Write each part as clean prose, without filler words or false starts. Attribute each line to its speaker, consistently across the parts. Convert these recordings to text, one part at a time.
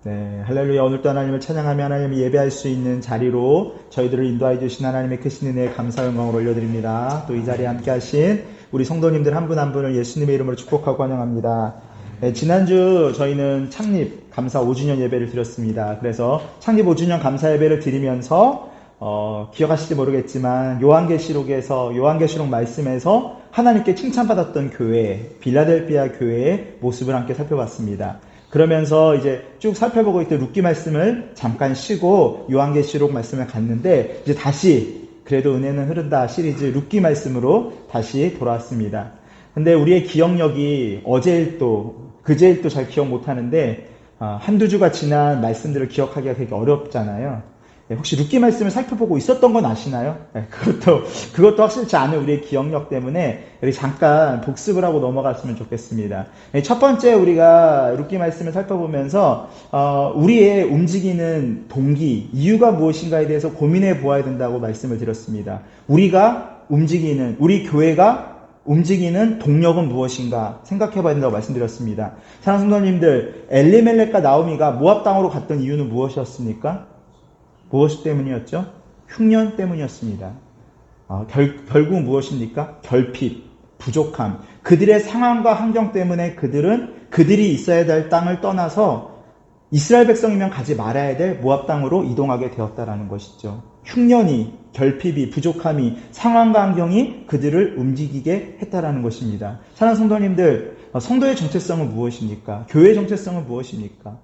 Speaker 1: 네, 할렐루야. 오늘도 하나님을 찬양하며 하나님을 예배할 수 있는 자리로 저희들을 인도하여 주신 하나님의 크신 은혜에 감사 영광을 올려드립니다. 또 이 자리에 함께 하신 우리 성도님들 한 분 한 분을 예수님의 이름으로 축복하고 환영합니다. 네, 지난주 저희는 창립 감사 5주년 예배를 드렸습니다. 그래서 창립 5주년 감사 예배를 드리면서 기억하실지 모르겠지만 요한계시록 말씀에서 하나님께 칭찬받았던 교회, 빌라델피아 교회의 모습을 함께 살펴봤습니다. 그러면서 이제 쭉 살펴보고 있던 룻기 말씀을 잠깐 쉬고 요한계시록 말씀을 갔는데 이제 다시 그래도 은혜는 흐른다 시리즈 룻기 말씀으로 다시 돌아왔습니다. 근데 우리의 기억력이 그제일도 잘 기억 못하는데 한두 주가 지난 말씀들을 기억하기가 되게 어렵잖아요. 혹시 룻기 말씀을 살펴보고 있었던 건 아시나요? 그것도 확실치 않은 우리의 기억력 때문에 우리 잠깐 복습을 하고 넘어갔으면 좋겠습니다. 첫 번째 우리가 룻기 말씀을 살펴보면서 우리의 움직이는 동기, 이유가 무엇인가에 대해서 고민해 보아야 된다고 말씀을 드렸습니다. 우리 교회가 움직이는 동력은 무엇인가 생각해 봐야 된다고 말씀드렸습니다. 사랑하는 성도님들, 엘리멜렉과 나오미가 모압 땅으로 갔던 이유는 무엇이었습니까? 무엇 때문이었죠? 흉년 때문이었습니다. 결국 무엇입니까? 결핍, 부족함. 그들의 상황과 환경 때문에 그들이 있어야 될 땅을 떠나서 이스라엘 백성이면 가지 말아야 될 모압 땅으로 이동하게 되었다라는 것이죠. 흉년이, 결핍이, 부족함이, 상황과 환경이 그들을 움직이게 했다라는 것입니다. 사랑하는 성도님들, 성도의 정체성은 무엇입니까? 교회의 정체성은 무엇입니까?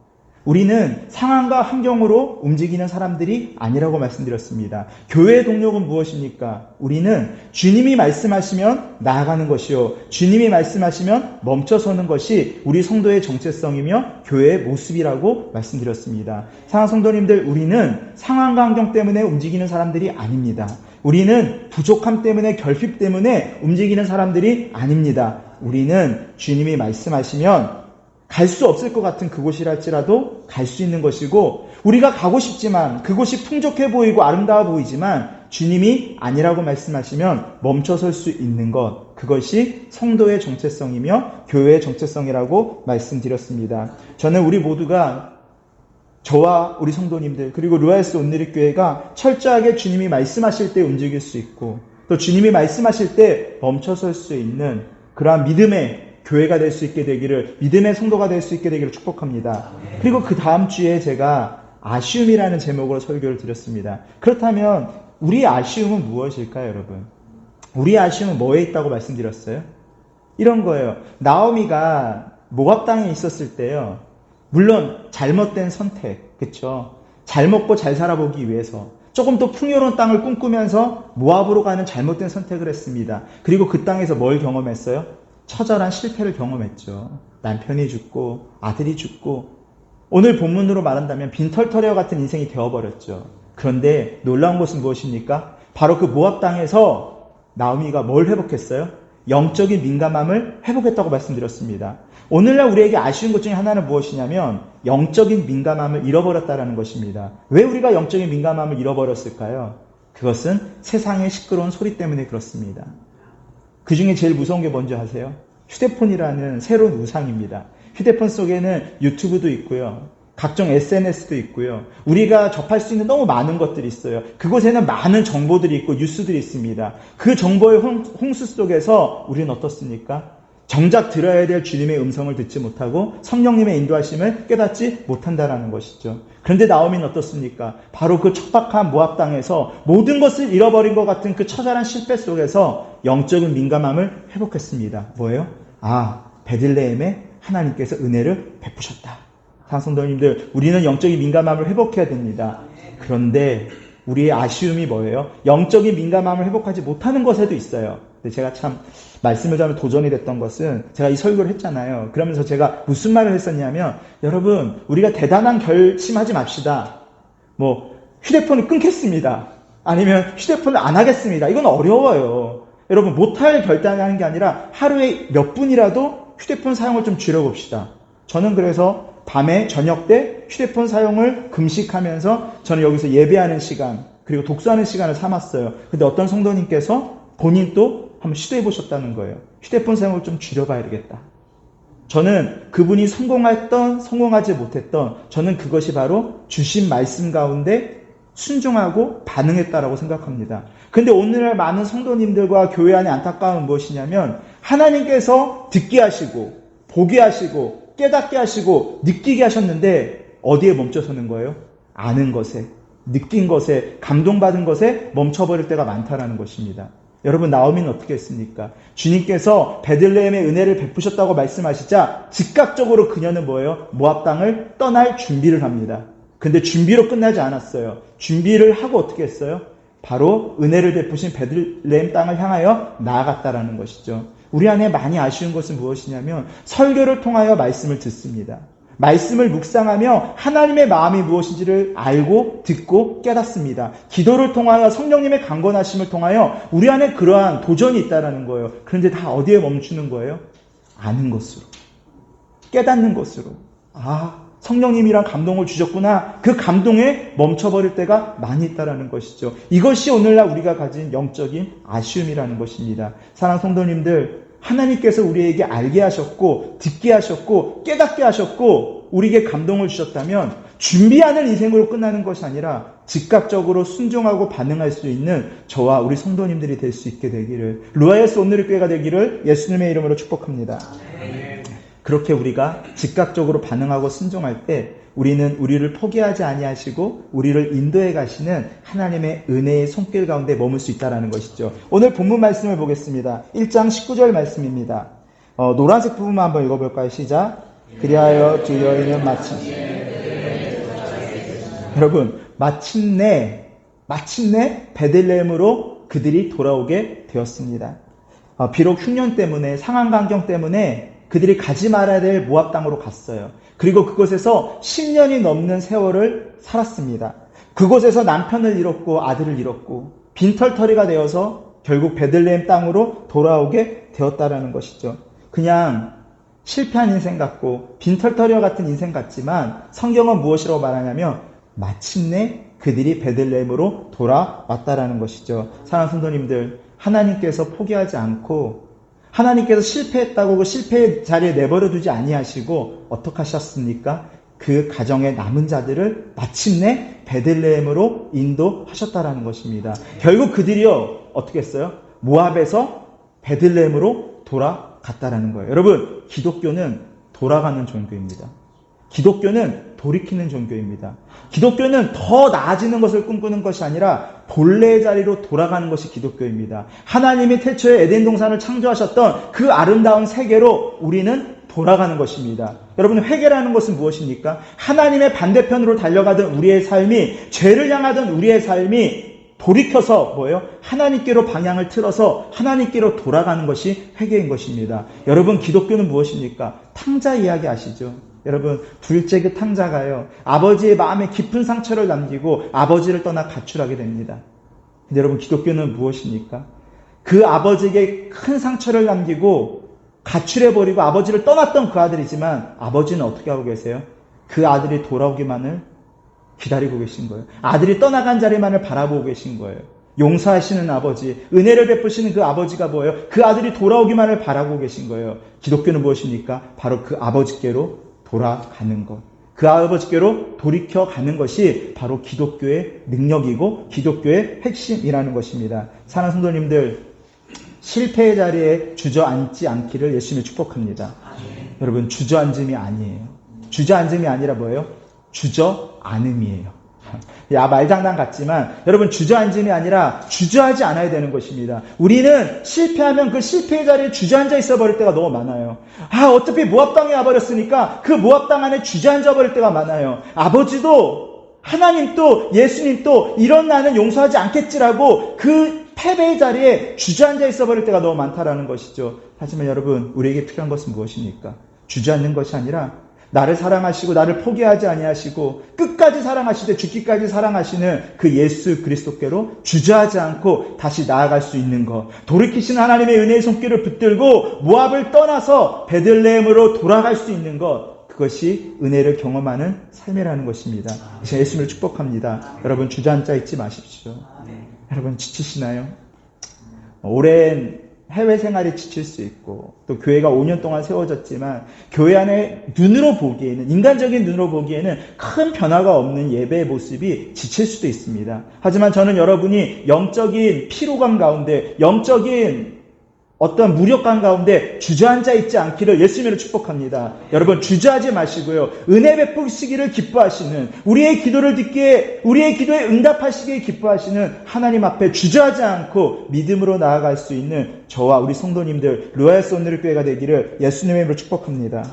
Speaker 1: 우리는 상황과 환경으로 움직이는 사람들이 아니라고 말씀드렸습니다. 교회의 동력은 무엇입니까? 우리는 주님이 말씀하시면 나아가는 것이요, 주님이 말씀하시면 멈춰서는 것이 우리 성도의 정체성이며 교회의 모습이라고 말씀드렸습니다. 사랑하는 성도님들, 우리는 상황과 환경 때문에 움직이는 사람들이 아닙니다. 우리는 부족함 때문에, 결핍 때문에 움직이는 사람들이 아닙니다. 우리는 주님이 말씀하시면 갈 수 없을 것 같은 그곳이랄지라도 갈 수 있는 것이고, 우리가 가고 싶지만 그곳이 풍족해 보이고 아름다워 보이지만 주님이 아니라고 말씀하시면 멈춰설 수 있는 것, 그것이 성도의 정체성이며 교회의 정체성이라고 말씀드렸습니다. 저는 우리 모두가, 저와 우리 성도님들, 그리고 루아에스 온누리교회가 철저하게 주님이 말씀하실 때 움직일 수 있고, 또 주님이 말씀하실 때 멈춰설 수 있는 그러한 믿음의 교회가 될 수 있게 되기를, 믿음의 성도가 될 수 있게 되기를 축복합니다. 그리고 그 다음 주에 제가 아쉬움이라는 제목으로 설교를 드렸습니다. 그렇다면 우리의 아쉬움은 무엇일까요, 여러분? 우리의 아쉬움은 뭐에 있다고 말씀드렸어요? 이런 거예요. 나오미가 모압 땅에 있었을 때요, 물론 잘못된 선택, 그쵸? 잘 먹고 잘 살아보기 위해서 조금 더 풍요로운 땅을 꿈꾸면서 모압으로 가는 잘못된 선택을 했습니다. 그리고 그 땅에서 뭘 경험했어요? 처절한 실패를 경험했죠. 남편이 죽고 아들이 죽고, 오늘 본문으로 말한다면 빈털터리와 같은 인생이 되어버렸죠. 그런데 놀라운 것은 무엇입니까? 바로 그 모압 땅에서 나오미가 뭘 회복했어요? 영적인 민감함을 회복했다고 말씀드렸습니다. 오늘날 우리에게 아쉬운 것 중에 하나는 무엇이냐면 영적인 민감함을 잃어버렸다는 것입니다. 왜 우리가 영적인 민감함을 잃어버렸을까요? 그것은 세상의 시끄러운 소리 때문에 그렇습니다. 그 중에 제일 무서운 게 뭔지 아세요? 휴대폰이라는 새로운 우상입니다. 휴대폰 속에는 유튜브도 있고요, 각종 SNS도 있고요, 우리가 접할 수 있는 너무 많은 것들이 있어요. 그곳에는 많은 정보들이 있고 뉴스들이 있습니다. 그 정보의 홍수 속에서 우리는 어떻습니까? 정작 들어야 될 주님의 음성을 듣지 못하고 성령님의 인도하심을 깨닫지 못한다라는 것이죠. 그런데 나오미는 어떻습니까? 바로 그 척박한 모압 땅에서 모든 것을 잃어버린 것 같은 그 처절한 실패 속에서 영적인 민감함을 회복했습니다. 뭐예요? 베들레헴에 하나님께서 은혜를 베푸셨다. 성도님들, 우리는 영적인 민감함을 회복해야 됩니다. 그런데 우리의 아쉬움이 뭐예요? 영적인 민감함을 회복하지 못하는 것에도 있어요. 근데 제가 참 말씀을 전하면 도전이 됐던 것은, 제가 이 설교를 했잖아요. 그러면서 제가 무슨 말을 했었냐면, 여러분, 우리가 대단한 결심하지 맙시다. 휴대폰을 끊겠습니다, 아니면 휴대폰을 안 하겠습니다. 이건 어려워요. 여러분, 못할 결단하는 게 아니라 하루에 몇 분이라도 휴대폰 사용을 좀 줄여봅시다. 저는 그래서 밤에 저녁 때 휴대폰 사용을 금식하면서 저는 여기서 예배하는 시간, 그리고 독서하는 시간을 삼았어요. 근데 어떤 성도님께서 본인 또 한번 시도해 보셨다는 거예요. 휴대폰 사용을 좀 줄여봐야 되겠다. 저는 그분이 성공했던 성공하지 못했던 저는 그것이 바로 주신 말씀 가운데 순종하고 반응했다라고 생각합니다. 근데 오늘날 많은 성도님들과 교회 안의 안타까움은 무엇이냐면 하나님께서 듣게 하시고 보게 하시고 깨닫게 하시고 느끼게 하셨는데 어디에 멈춰서는 거예요? 아는 것에, 느낀 것에, 감동받은 것에 멈춰버릴 때가 많다라는 것입니다. 여러분, 나오미는 어떻게 했습니까? 주님께서 베들레헴의 은혜를 베푸셨다고 말씀하시자 즉각적으로 그녀는 뭐예요? 모압 땅을 떠날 준비를 합니다. 근데 준비로 끝나지 않았어요. 준비를 하고 어떻게 했어요? 바로 은혜를 베푸신 베들레헴 땅을 향하여 나아갔다라는 것이죠. 우리 안에 많이 아쉬운 것은 무엇이냐면 설교를 통하여 말씀을 듣습니다. 말씀을 묵상하며 하나님의 마음이 무엇인지를 알고 듣고 깨닫습니다. 기도를 통하여 성령님의 강건하심을 통하여 우리 안에 그러한 도전이 있다는 거예요. 그런데 다 어디에 멈추는 거예요? 아는 것으로, 깨닫는 것으로. 성령님이란 감동을 주셨구나. 그 감동에 멈춰버릴 때가 많이 있다는 것이죠. 이것이 오늘날 우리가 가진 영적인 아쉬움이라는 것입니다. 사랑하는 성도님들, 하나님께서 우리에게 알게 하셨고 듣게 하셨고 깨닫게 하셨고 우리에게 감동을 주셨다면 준비하는 인생으로 끝나는 것이 아니라 즉각적으로 순종하고 반응할 수 있는 저와 우리 성도님들이 될 수 있게 되기를, 루아에스 오늘의 교회가 되기를 예수님의 이름으로 축복합니다. 그렇게 우리가 즉각적으로 반응하고 순종할 때 우리는 우리를 포기하지 아니하시고 우리를 인도해 가시는 하나님의 은혜의 손길 가운데 머물 수 있다는 것이죠. 오늘 본문 말씀을 보겠습니다. 1장 19절 말씀입니다. 노란색 부분만 한번 읽어볼까요? 시작. 그리하여 두 여인은 여러분, 마침내 베들레헴으로 그들이 돌아오게 되었습니다. 비록 흉년 때문에, 상황 환경 때문에 그들이 가지 말아야 될 모압 땅으로 갔어요. 그리고 그곳에서 10년이 넘는 세월을 살았습니다. 그곳에서 남편을 잃었고 아들을 잃었고 빈털터리가 되어서 결국 베들레헴 땅으로 돌아오게 되었다라는 것이죠. 그냥 실패한 인생 같고 빈털터리와 같은 인생 같지만 성경은 무엇이라고 말하냐면 마침내 그들이 베들레헴으로 돌아왔다라는 것이죠. 사랑하는 성도님들, 하나님께서 포기하지 않고 하나님께서 실패했다고 그 실패의 자리에 내버려 두지 아니하시고 어떻게 하셨습니까? 그 가정의 남은 자들을 마침내 베들레헴으로 인도하셨다라는 것입니다. 결국 그들이요 어떻게 했어요? 모압에서 베들레헴으로 돌아갔다라는 거예요. 여러분, 기독교는 돌아가는 종교입니다. 기독교는 돌이키는 종교입니다. 기독교는 더 나아지는 것을 꿈꾸는 것이 아니라 본래의 자리로 돌아가는 것이 기독교입니다. 하나님이 태초에 에덴 동산을 창조하셨던 그 아름다운 세계로 우리는 돌아가는 것입니다. 여러분, 회개라는 것은 무엇입니까? 하나님의 반대편으로 달려가던 우리의 삶이, 죄를 향하던 우리의 삶이 돌이켜서 뭐예요? 하나님께로 방향을 틀어서 하나님께로 돌아가는 것이 회개인 것입니다. 여러분, 기독교는 무엇입니까? 탕자 이야기 아시죠? 여러분, 둘째 그 탕자가요, 아버지의 마음에 깊은 상처를 남기고 아버지를 떠나 가출하게 됩니다. 근데 여러분, 기독교는 무엇입니까? 그 아버지에게 큰 상처를 남기고 가출해버리고 아버지를 떠났던 그 아들이지만 아버지는 어떻게 하고 계세요? 그 아들이 돌아오기만을 기다리고 계신 거예요. 아들이 떠나간 자리만을 바라보고 계신 거예요. 용서하시는 아버지, 은혜를 베푸시는 그 아버지가 뭐예요? 그 아들이 돌아오기만을 바라고 계신 거예요. 기독교는 무엇입니까? 바로 그 아버지께로 돌아가는 것. 그 아버지께로 돌이켜가는 것이 바로 기독교의 능력이고 기독교의 핵심이라는 것입니다. 사랑하는 성도님들, 실패의 자리에 주저앉지 않기를 예수님이 축복합니다. 여러분, 주저앉음이 아니에요. 주저앉음이 아니라 뭐예요? 주저안음이에요. 말장난 같지만 여러분, 주저앉음이 아니라 주저하지 않아야 되는 것입니다. 우리는 실패하면 그 실패의 자리에 주저앉아 있어 버릴 때가 너무 많아요. 어차피 모압 땅에 와버렸으니까 그 모압 땅 안에 주저앉아 버릴 때가 많아요. 아버지도 하나님도 예수님도 이런 나는 용서하지 않겠지라고 그 패배의 자리에 주저앉아 있어 버릴 때가 너무 많다라는 것이죠. 하지만 여러분, 우리에게 필요한 것은 무엇입니까? 주저앉는 것이 아니라 나를 사랑하시고 나를 포기하지 아니하시고 끝까지 사랑하시되 죽기까지 사랑하시는 그 예수 그리스도께로 주저하지 않고 다시 나아갈 수 있는 것, 돌이키신 하나님의 은혜의 손길을 붙들고 모압을 떠나서 베들레헴으로 돌아갈 수 있는 것, 그것이 은혜를 경험하는 삶이라는 것입니다. 제가 예수님을 축복합니다. 여러분, 주저앉아 있지 마십시오. 여러분, 지치시나요? 오랜 해외 생활에 지칠 수 있고 또 교회가 5년 동안 세워졌지만 교회 안에 눈으로 보기에는 인간적인 눈으로 보기에는 큰 변화가 없는 예배의 모습이 지칠 수도 있습니다. 하지만 저는 여러분이 영적인 피로감 가운데 영적인 어떤 무력감 가운데 주저앉아 있지 않기를 예수님으로 축복합니다. 여러분 주저하지 마시고요. 은혜 베푸시기를 기뻐하시는 우리의 기도를 듣기에 우리의 기도에 응답하시기에 기뻐하시는 하나님 앞에 주저하지 않고 믿음으로 나아갈 수 있는 저와 우리 성도님들 로얄스 온누리 교회가 되기를 예수님의 이름으로 축복합니다.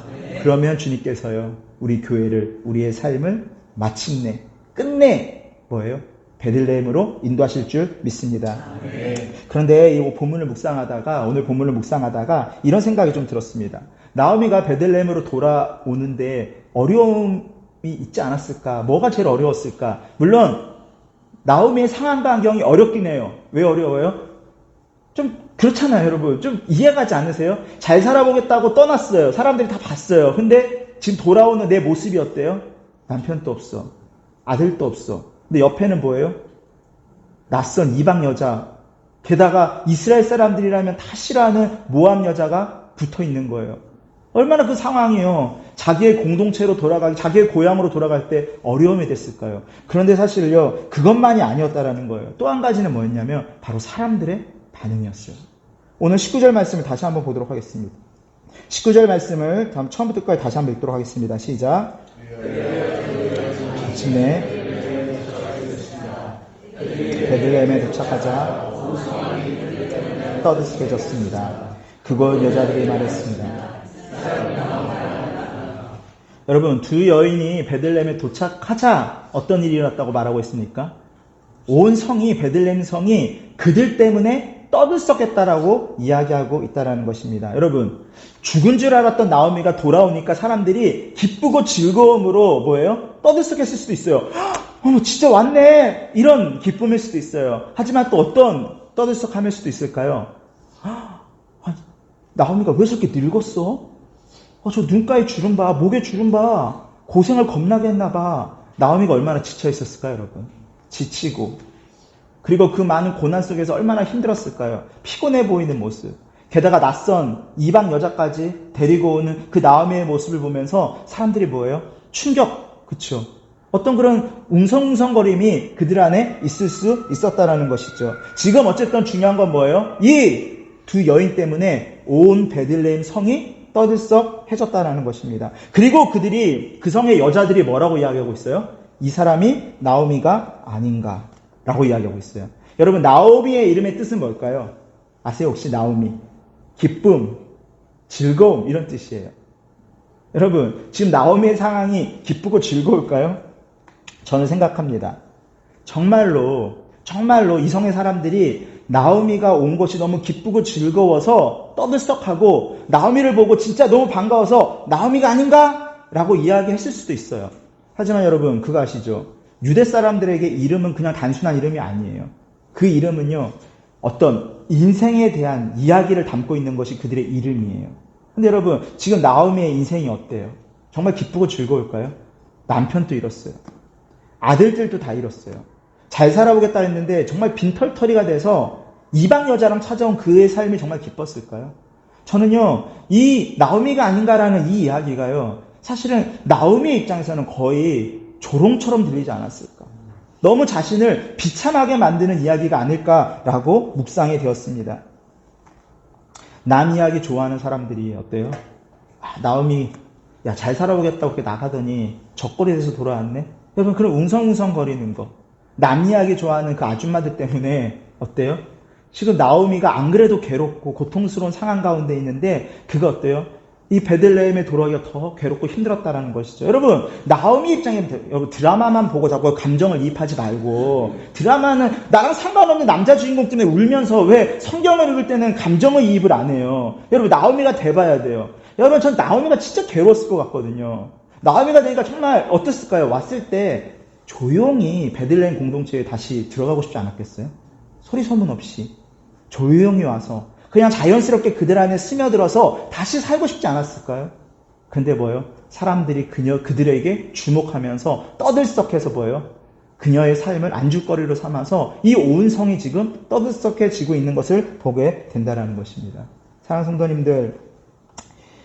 Speaker 1: 그러면 주님께서요. 우리 교회를 우리의 삶을 마침내 끝내 뭐예요? 베들레헴으로 인도하실 줄 믿습니다. 그런데 이 본문을 묵상하다가 오늘 본문을 묵상하다가 이런 생각이 좀 들었습니다. 나오미가 베들레헴으로 돌아오는데 어려움이 있지 않았을까? 뭐가 제일 어려웠을까? 물론 나오미의 상황과 환경이 어렵긴 해요. 왜 어려워요? 좀 그렇잖아요, 여러분. 좀 이해가지 않으세요? 잘 살아보겠다고 떠났어요. 사람들이 다 봤어요. 근데 지금 돌아오는 내 모습이 어때요? 남편도 없어. 아들도 없어. 근데 옆에는 뭐예요? 낯선 이방 여자, 게다가 이스라엘 사람들이라면 다 싫어하는 모압 여자가 붙어 있는 거예요. 얼마나 그 상황이요. 자기의 공동체로 돌아가기, 자기의 고향으로 돌아갈 때 어려움이 됐을까요? 그런데 사실요, 그것만이 아니었다라는 거예요. 또 한 가지는 뭐였냐면 바로 사람들의 반응이었어요. 오늘 19절 말씀을 다시 한번 보도록 하겠습니다. 19절 말씀을 처음부터 끝까지 다시 한번 읽도록 하겠습니다. 시작. 마침내 베들레헴에 도착하자 떠들썩해졌습니다. 그곳 여자들이 말했습니다. 여러분, 두 여인이 베들레헴에 도착하자 어떤 일이 일어났다고 말하고 있습니까? 온 성이, 베들레헴 성이 그들 때문에 떠들썩했다라고 이야기하고 있다는 것입니다. 여러분, 죽은 줄 알았던 나오미가 돌아오니까 사람들이 기쁘고 즐거움으로 뭐예요? 떠들썩했을 수도 있어요. 진짜 왔네! 이런 기쁨일 수도 있어요. 하지만 또 어떤 떠들썩함일 수도 있을까요? 나오미가 왜 저렇게 늙었어? 저 눈가에 주름 봐, 목에 주름 봐. 고생을 겁나게 했나 봐. 나오미가 얼마나 지쳐 있었을까요, 여러분? 지치고. 그리고 그 많은 고난 속에서 얼마나 힘들었을까요? 피곤해 보이는 모습. 게다가 낯선 이방 여자까지 데리고 오는 그 나오미의 모습을 보면서 사람들이 뭐예요? 충격, 그쵸? 어떤 그런 웅성웅성거림이 그들 안에 있을 수 있었다라는 것이죠. 지금 어쨌든 중요한 건 뭐예요? 이 두 여인 때문에 온 베들레헴 성이 떠들썩해졌다라는 것입니다. 그리고 그들이 그 성의 여자들이 뭐라고 이야기하고 있어요? 이 사람이 나오미가 아닌가라고 이야기하고 있어요. 여러분, 나오미의 이름의 뜻은 뭘까요? 아세요? 혹시 나오미? 기쁨, 즐거움 이런 뜻이에요. 여러분, 지금 나오미의 상황이 기쁘고 즐거울까요? 저는 생각합니다. 정말로 이 성의 사람들이 나오미가 온 것이 너무 기쁘고 즐거워서 떠들썩하고 나오미를 보고 진짜 너무 반가워서 나오미가 아닌가? 라고 이야기했을 수도 있어요. 하지만 여러분, 그거 아시죠? 유대 사람들에게 이름은 그냥 단순한 이름이 아니에요. 그 이름은요, 어떤 인생에 대한 이야기를 담고 있는 것이 그들의 이름이에요. 근데 여러분, 지금 나오미의 인생이 어때요? 정말 기쁘고 즐거울까요? 남편도 잃었어요. 아들들도 다 잃었어요. 잘 살아보겠다 했는데 정말 빈털터리가 돼서 이방 여자랑 찾아온 그의 삶이 정말 기뻤을까요? 저는요, 이 나오미가 아닌가라는 이 이야기가요, 사실은 나오미의 입장에서는 거의 조롱처럼 들리지 않았을까? 너무 자신을 비참하게 만드는 이야기가 아닐까라고 묵상이 되었습니다. 남 이야기 좋아하는 사람들이 어때요? 나오미, 야, 잘 살아보겠다고 그렇게 나가더니 적골이 돼서 돌아왔네? 여러분, 그런 웅성웅성거리는 거. 남 이야기 좋아하는 그 아줌마들 때문에 어때요? 지금 나오미가 안 그래도 괴롭고 고통스러운 상황 가운데 있는데 그거 어때요? 이 베들레헴에 돌아오기가 더 괴롭고 힘들었다라는 것이죠. 여러분, 나오미 입장에 여러분 드라마만 보고 자꾸 감정을 이입하지 말고, 드라마는 나랑 상관없는 남자 주인공 때문에 울면서 왜 성경을 읽을 때는 감정을 이입을 안 해요. 여러분, 나오미가 돼봐야 돼요. 여러분, 전 나오미가 진짜 괴로웠을 것 같거든요. 나오미가 되니까 정말 어땠을까요? 왔을 때 조용히 베들레헴 공동체에 다시 들어가고 싶지 않았겠어요? 소리 소문 없이 조용히 와서 그냥 자연스럽게 그들 안에 스며들어서 다시 살고 싶지 않았을까요? 근데 뭐예요? 사람들이 그들에게 주목하면서 떠들썩해서 뭐예요? 그녀의 삶을 안주거리로 삼아서 이 온 성이 지금 떠들썩해지고 있는 것을 보게 된다는 것입니다. 사랑하는 성도님들,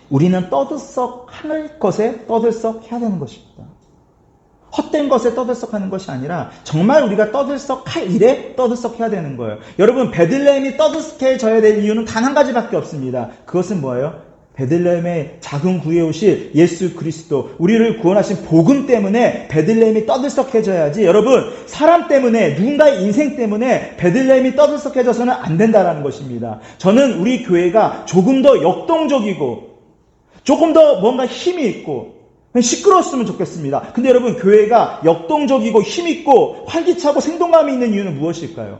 Speaker 1: 우리는 떠들썩할 것에 떠들썩해야 되는 것입니다. 헛된 것에 떠들썩하는 것이 아니라 정말 우리가 떠들썩할 일에 떠들썩해야 되는 거예요. 여러분, 베들레헴이 떠들썩해져야 될 이유는 단 한 가지밖에 없습니다. 그것은 뭐예요? 베들레헴의 작은 구에 오실 예수 그리스도, 우리를 구원하신 복음 때문에 베들레헴이 떠들썩해져야지, 여러분, 사람 때문에, 누군가의 인생 때문에 베들레헴이 떠들썩해져서는 안 된다는 것입니다. 저는 우리 교회가 조금 더 역동적이고 조금 더 뭔가 힘이 있고 시끄러웠으면 좋겠습니다. 근데 여러분, 교회가 역동적이고 힘있고 활기차고 생동감이 있는 이유는 무엇일까요?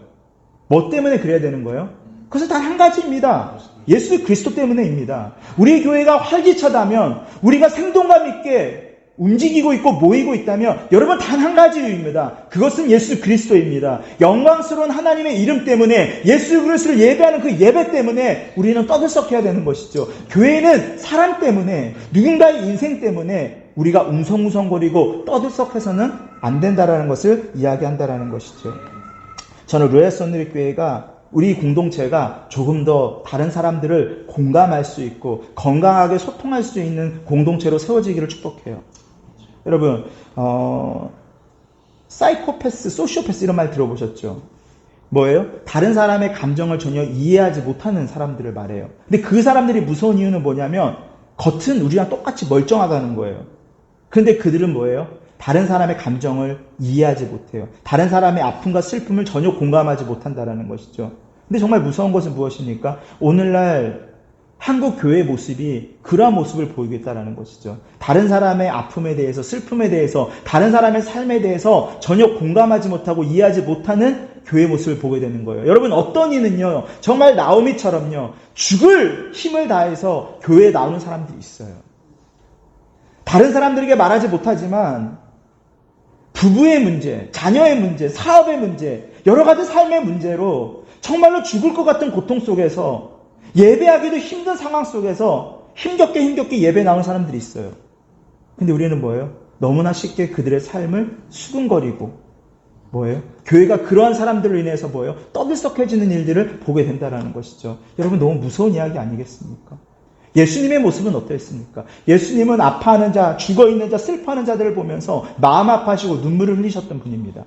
Speaker 1: 뭐 때문에 그래야 되는 거예요? 그것은 단 한 가지입니다. 예수 그리스도 때문에입니다. 우리 교회가 활기차다면, 우리가 생동감 있게 움직이고 있고 모이고 있다면, 여러분, 단 한 가지 이유입니다. 그것은 예수 그리스도입니다. 영광스러운 하나님의 이름 때문에, 예수 그리스도를 예배하는 그 예배 때문에 우리는 떠들썩해야 되는 것이죠. 교회는 사람 때문에, 누군가의 인생 때문에 우리가 웅성웅성거리고 떠들썩해서는 안 된다라는 것을 이야기한다라는 것이죠. 저는 로얄 선리릭 교회가, 우리 공동체가 조금 더 다른 사람들을 공감할 수 있고 건강하게 소통할 수 있는 공동체로 세워지기를 축복해요. 여러분, 사이코패스, 소시오패스 이런 말 들어보셨죠? 뭐예요? 다른 사람의 감정을 전혀 이해하지 못하는 사람들을 말해요. 근데 그 사람들이 무서운 이유는 뭐냐면, 겉은 우리랑 똑같이 멀쩡하다는 거예요. 그런데 그들은 뭐예요? 다른 사람의 감정을 이해하지 못해요. 다른 사람의 아픔과 슬픔을 전혀 공감하지 못한다는 것이죠. 근데 정말 무서운 것은 무엇입니까? 오늘날 한국 교회의 모습이 그러한 모습을 보이고 있다는 것이죠. 다른 사람의 아픔에 대해서, 슬픔에 대해서, 다른 사람의 삶에 대해서 전혀 공감하지 못하고 이해하지 못하는 교회의 모습을 보게 되는 거예요. 여러분, 어떤 이는요, 정말 나오미처럼요, 죽을 힘을 다해서 교회에 나오는 사람들이 있어요. 다른 사람들에게 말하지 못하지만 부부의 문제, 자녀의 문제, 사업의 문제, 여러 가지 삶의 문제로 정말로 죽을 것 같은 고통 속에서, 예배하기도 힘든 상황 속에서 힘겹게 예배 나오는 사람들이 있어요. 근데 우리는 뭐예요? 너무나 쉽게 그들의 삶을 수근거리고, 뭐예요? 교회가 그러한 사람들로 인해서 뭐예요? 떠들썩해지는 일들을 보게 된다는 것이죠. 여러분, 너무 무서운 이야기 아니겠습니까? 예수님의 모습은 어땠습니까? 예수님은 아파하는 자, 죽어있는 자, 슬퍼하는 자들을 보면서 마음 아파하시고 눈물을 흘리셨던 분입니다.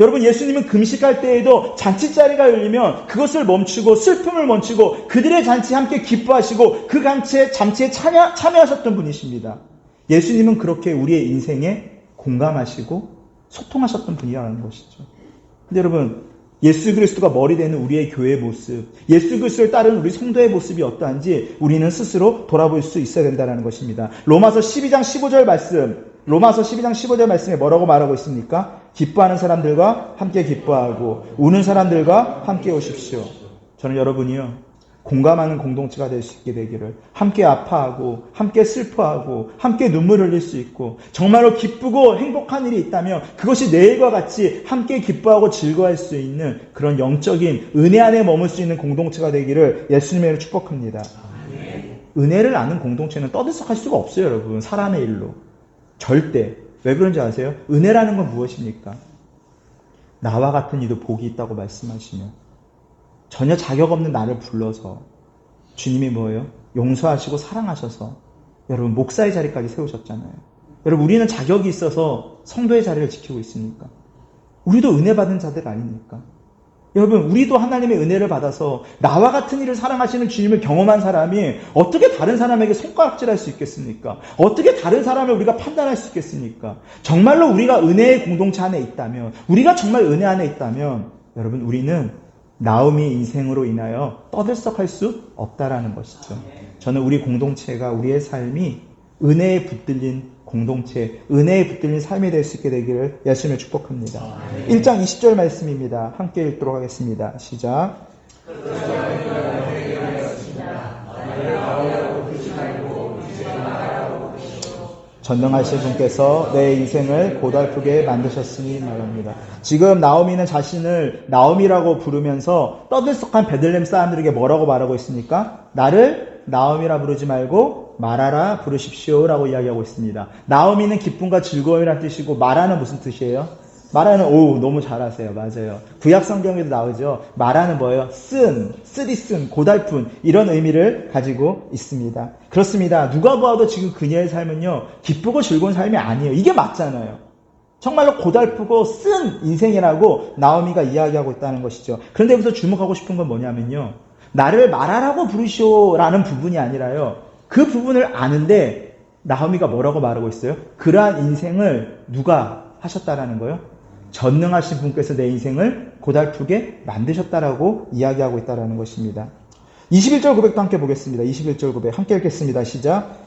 Speaker 1: 여러분, 예수님은 금식할 때에도 잔치자리가 열리면 그것을 멈추고 슬픔을 멈추고 그들의 잔치에 함께 기뻐하시고 그 잔치에 참여하셨던 분이십니다. 예수님은 그렇게 우리의 인생에 공감하시고 소통하셨던 분이라는 것이죠. 근데 여러분, 예수 그리스도가 머리 되는 우리의 교회의 모습, 예수 그리스도를 따르는 우리 성도의 모습이 어떠한지 우리는 스스로 돌아볼 수 있어야 된다는 것입니다. 로마서 12장 15절 말씀에 뭐라고 말하고 있습니까? 기뻐하는 사람들과 함께 기뻐하고 우는 사람들과 함께 오십시오. 저는 여러분이요, 공감하는 공동체가 될 수 있게 되기를, 함께 아파하고 함께 슬퍼하고 함께 눈물 흘릴 수 있고, 정말로 기쁘고 행복한 일이 있다면 그것이 내일과 같이 함께 기뻐하고 즐거워할 수 있는 그런 영적인 은혜 안에 머물 수 있는 공동체가 되기를 예수님의 이름으로 축복합니다. 은혜를 아는 공동체는 떠들썩할 수가 없어요, 여러분. 사람의 일로 절대. 왜 그런지 아세요? 은혜라는 건 무엇입니까? 나와 같은 이도 복이 있다고 말씀하시며 전혀 자격 없는 나를 불러서 주님이 뭐예요? 용서하시고 사랑하셔서 여러분 목사의 자리까지 세우셨잖아요. 여러분, 우리는 자격이 있어서 성도의 자리를 지키고 있습니까? 우리도 은혜 받은 자들 아닙니까? 여러분, 우리도 하나님의 은혜를 받아서 나와 같은 이를 사랑하시는 주님을 경험한 사람이 어떻게 다른 사람에게 손가락질할 수 있겠습니까? 어떻게 다른 사람을 우리가 판단할 수 있겠습니까? 정말로 우리가 은혜의 공동체 안에 있다면, 우리가 정말 은혜 안에 있다면, 여러분, 우리는 나오미의 인생으로 인하여 떠들썩할 수 없다라는 것이죠. 저는 우리 공동체가, 우리의 삶이 은혜에 붙들린 공동체, 은혜에 붙들린 삶이 될 수 있게 되기를 예수님을 축복합니다. 1장 20절 말씀입니다. 함께 읽도록 하겠습니다. 시작. 전능하신 분께서 내 인생을 고달프게 만드셨으니 말합니다. 지금 나오미는 자신을 나오미라고 부르면서 떠들썩한 베들레헴 사람들에게 뭐라고 말하고 있습니까? 나를 나오미라 부르지 말고 마라라 부르십시오 라고 이야기하고 있습니다. 나오미는 기쁨과 즐거움이라는 뜻이고 마라는 무슨 뜻이에요? 말하는, 오, 너무 잘하세요. 맞아요. 구약 성경에도 나오죠. 말하는 뭐예요? 쓰디 쓴, 고달픈, 이런 의미를 가지고 있습니다. 그렇습니다. 누가 보아도 지금 그녀의 삶은요, 기쁘고 즐거운 삶이 아니에요. 이게 맞잖아요. 정말로 고달프고 쓴 인생이라고 나오미가 이야기하고 있다는 것이죠. 그런데 여기서 주목하고 싶은 건 뭐냐면요. 나를 말하라고 부르시오라는 부분이 아니라요. 그 부분을 아는데 나오미가 뭐라고 말하고 있어요? 그러한 인생을 누가 하셨다라는 거예요? 전능하신 분께서 내 인생을 고달프게 만드셨다라고 이야기하고 있다라는 것입니다. 21절 고백도 함께 보겠습니다. 21절 고백 함께 읽겠습니다. 시작.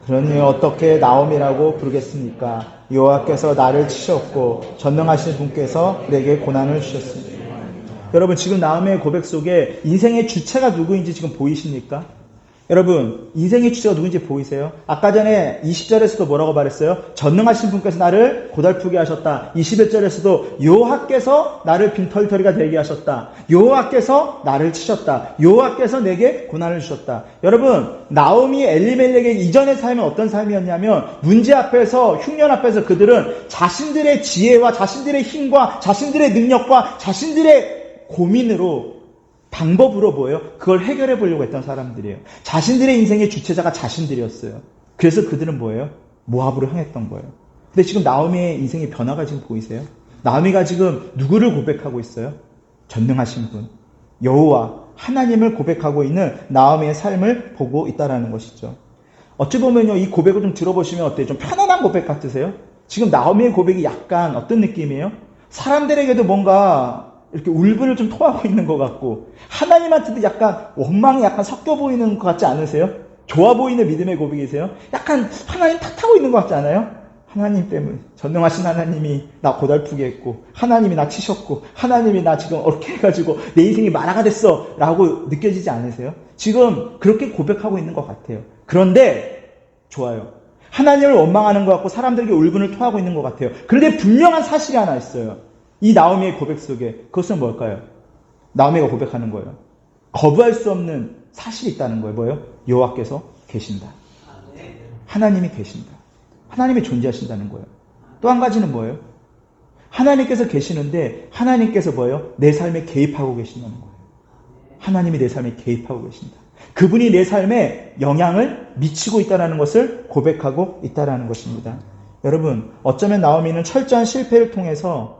Speaker 1: 그러니 어떻게 나옴이라고 부르겠습니까? 여호와께서 나를 치셨고 전능하신 분께서 내게 고난을 주셨습니다. 여러분 지금 나오미의 고백 속에 인생의 주체가 누구인지 지금 보이십니까? 여러분 인생의 주체가 누구인지 보이세요? 아까 전에 20절에서도 뭐라고 말했어요? 전능하신 분께서 나를 고달프게 하셨다. 21절에서도 여호와께서 나를 빈털터리가 되게 하셨다. 여호와께서 나를 치셨다. 여호와께서 내게 고난을 주셨다. 여러분 나오미 엘리멜렉의 이전의 삶은 어떤 삶이었냐면 문제 앞에서 흉년 앞에서 그들은 자신들의 지혜와 자신들의 힘과 자신들의 능력과 자신들의 고민으로 방법으로 뭐예요? 그걸 해결해 보려고 했던 사람들이에요. 자신들의 인생의 주체자가 자신들이었어요. 그래서 그들은 뭐예요? 모압으로 향했던 거예요. 근데 지금 나오미의 인생의 변화가 지금 보이세요? 나오미가 지금 누구를 고백하고 있어요? 전능하신 분, 여호와 하나님을 고백하고 있는 나오미의 삶을 보고 있다는 것이죠. 어찌 보면요, 이 고백을 좀 들어보시면 어때요? 좀 편안한 고백 같으세요? 지금 나오미의 고백이 약간 어떤 느낌이에요? 사람들에게도 뭔가 이렇게 울분을 좀 토하고 있는 것 같고 하나님한테도 약간 원망이 약간 섞여 보이는 것 같지 않으세요? 좋아 보이는 믿음의 고백이세요? 약간 하나님 탓하고 있는 것 같지 않아요? 하나님 때문에 전능하신 하나님이 나 고달프게 했고 하나님이 나 치셨고 하나님이 나 지금 어렵게 해가지고 내 인생이 마라가 됐어 라고 느껴지지 않으세요? 지금 그렇게 고백하고 있는 것 같아요. 그런데 좋아요. 하나님을 원망하는 것 같고 사람들에게 울분을 토하고 있는 것 같아요. 그런데 분명한 사실이 하나 있어요. 이 나오미의 고백 속에 그것은 뭘까요? 나오미가 고백하는 거예요. 거부할 수 없는 사실이 있다는 거예요. 뭐예요? 여호와께서 계신다. 하나님이 계신다. 하나님이 존재하신다는 거예요. 또 한 가지는 뭐예요? 하나님께서 계시는데 하나님께서 뭐예요? 내 삶에 개입하고 계신다는 거예요. 하나님이 내 삶에 개입하고 계신다. 그분이 내 삶에 영향을 미치고 있다는 것을 고백하고 있다는 것입니다. 여러분 어쩌면 나오미는 철저한 실패를 통해서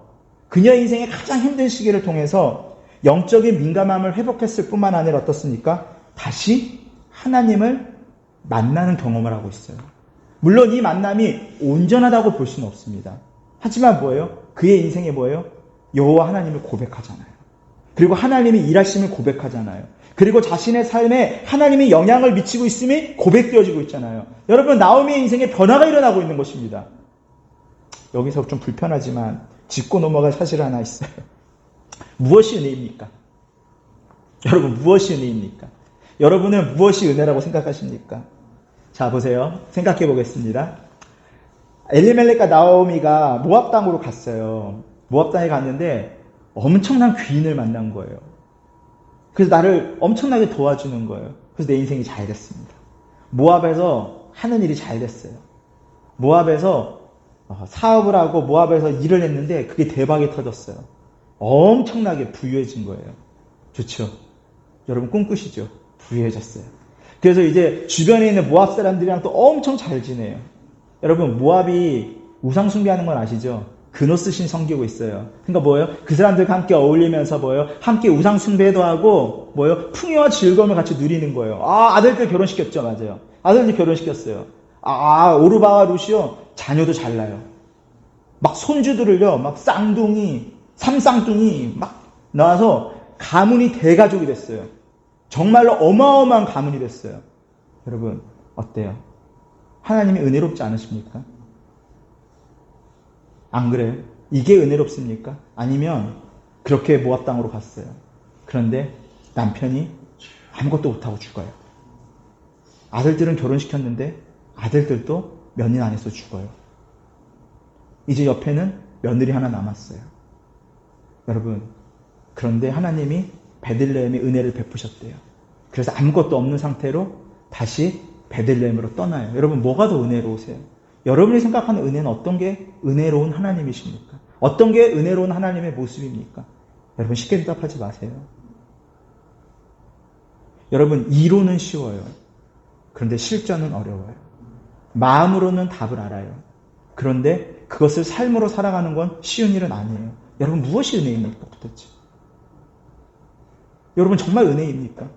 Speaker 1: 그녀 인생의 가장 힘든 시기를 통해서 영적인 민감함을 회복했을 뿐만 아니라 어떻습니까? 다시 하나님을 만나는 경험을 하고 있어요. 물론 이 만남이 온전하다고 볼 수는 없습니다. 하지만 뭐예요? 그의 인생에 뭐예요? 여호와 하나님을 고백하잖아요. 그리고 하나님이 일하심을 고백하잖아요. 그리고 자신의 삶에 하나님이 영향을 미치고 있음이 고백되어지고 있잖아요. 여러분 나오미의 인생에 변화가 일어나고 있는 것입니다. 여기서 좀 불편하지만 짚고 넘어갈 사실 하나 있어요. 무엇이 은혜입니까? 여러분 무엇이 은혜입니까? 여러분은 무엇이 은혜라고 생각하십니까? 자 보세요. 생각해 보겠습니다. 엘리멜렉과 나오미가 모압 땅으로 갔어요. 모압 땅에 갔는데 엄청난 귀인을 만난 거예요. 그래서 나를 엄청나게 도와주는 거예요. 그래서 내 인생이 잘 됐습니다. 모압에서 하는 일이 잘 됐어요. 모압에서 사업을 하고 모압에서 일을 했는데 그게 대박이 터졌어요. 엄청나게 부유해진 거예요. 좋죠? 여러분 꿈꾸시죠? 부유해졌어요. 그래서 이제 주변에 있는 모압 사람들이랑 또 엄청 잘 지내요. 여러분 모압이 우상 숭배하는 건 아시죠? 그노스 신 섬기고 있어요. 그러니까 뭐예요? 그 사람들과 함께 어울리면서 뭐예요? 함께 우상 숭배도 하고 뭐예요? 풍요와 즐거움을 같이 누리는 거예요. 아들들 결혼시켰죠, 맞아요. 아들들 결혼시켰어요. 오르바와 루시오 자녀도 잘 나요. 막 손주들을요, 막 쌍둥이, 삼쌍둥이 막 나와서 가문이 대가족이 됐어요. 정말로 어마어마한 가문이 됐어요. 여러분 어때요? 하나님이 은혜롭지 않으십니까? 안 그래요? 이게 은혜롭습니까? 아니면 그렇게 모압 땅으로 갔어요. 그런데 남편이 아무것도 못하고 죽어요. 아들들은 결혼시켰는데 아들들도 몇 년 안에서 죽어요. 이제 옆에는 며느리 하나 남았어요. 여러분 그런데 하나님이 베들레헴에 은혜를 베푸셨대요. 그래서 아무것도 없는 상태로 다시 베들레헴으로 떠나요. 여러분 뭐가 더 은혜로우세요? 여러분이 생각하는 은혜는 어떤 게 은혜로운 하나님이십니까? 어떤 게 은혜로운 하나님의 모습입니까? 여러분 쉽게 대답하지 마세요. 여러분 이론은 쉬워요. 그런데 실전은 어려워요. 마음으로는 답을 알아요. 그런데 그것을 삶으로 살아가는 건 쉬운 일은 아니에요. 여러분 무엇이 은혜입니까 도대체? 여러분 정말 은혜입니까?